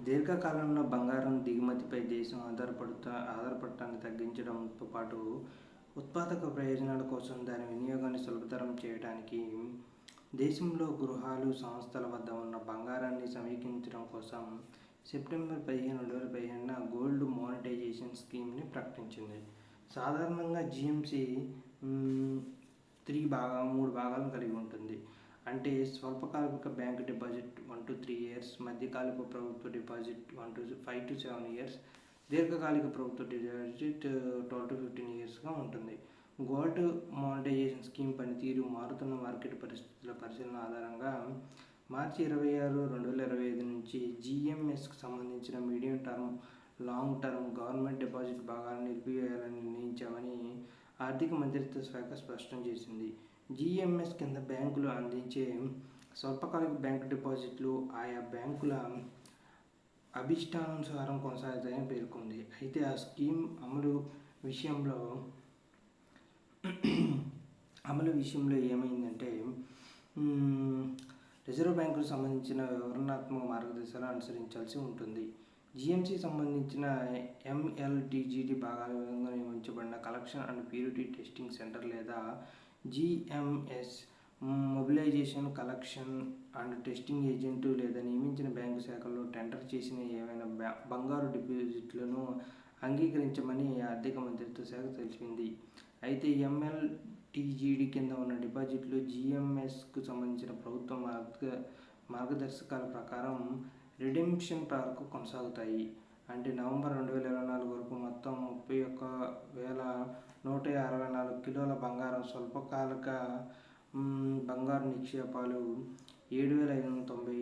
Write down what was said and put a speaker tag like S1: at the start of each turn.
S1: దీర్ఘకాలంలో బంగారం దిగుమతిపై దేశం ఆధారపడటాన్ని తగ్గించడంతో పాటు ఉత్పాదక ప్రయోజనాల కోసం దాని వినియోగాన్ని సులభతరం చేయడానికి దేశంలో గృహాలు, సంస్థల వద్ద ఉన్న బంగారాన్ని సమీకరించడం కోసం సెప్టెంబర్ 15, 2015న గోల్డ్ మానిటైజేషన్ స్కీమ్ని ప్రకటించింది. సాధారణంగా జీఎంసీ 3 భాగాలను కలిగి ఉంటుంది. అంటే స్వల్పకాలిక బ్యాంక్ డిపాజిట్ 1 to 3 years, మధ్యకాలిక ప్రభుత్వ డిపాజిట్ 5 to 7 years, దీర్ఘకాలిక ప్రభుత్వ డిపాజిట్ 12 to 15 yearsగా ఉంటుంది. గోల్డ్ మానిటైజేషన్ స్కీమ్ పనితీరు మారుతున్న మార్కెట్ పరిస్థితుల పరిశీలన ఆధారంగా మార్చి 26, 2025 నుంచి జీఎంఎస్కి సంబంధించిన medium term, long term government deposit భాగాలను నిలిపివేయాలని నిర్ణయించామని ఆర్థిక మంత్రిత్వ శాఖ స్పష్టం చేసింది. జీఎంఎస్ కింద బ్యాంకులు అందించే స్వల్పకాలిక బ్యాంకు డిపాజిట్లు ఆయా బ్యాంకుల అభిష్టానుసారం కొనసాగుతాయని పేర్కొంది. అయితే ఆ స్కీమ్ అమలు విషయంలో ఏమైందంటే రిజర్వ్ బ్యాంకుకు సంబంధించిన వివరణాత్మక మార్గదర్శకాలు అనుసరించాల్సి ఉంటుంది. జీఎంసీ సంబంధించిన ఎంఎల్టీజీడీ భాగాల విధంగా నియమించబడిన collection and purity testing centre లేదా GMS mobilisation, collection and testing agent లేదా నియమించిన బ్యాంకు శాఖల్లో టెండర్ చేసిన ఏవైనా బంగారు డిపాజిట్లను అంగీకరించమని ఆర్థిక మంత్రిత్వ శాఖ తెలిపింది. అయితే ఎంఎల్టీజీడీ కింద ఉన్న డిపాజిట్లు జీఎంఎస్కు సంబంధించిన ప్రభుత్వ మార్గదర్శకాల ప్రకారం రిడెంప్షన్ వరకు కొనసాగుతాయి. అంటే నవంబర్ 2024 వరకు మొత్తం 31,164 కిలోల బంగారం, స్వల్పకాలిక బంగారు నిక్షేపాలు 7,590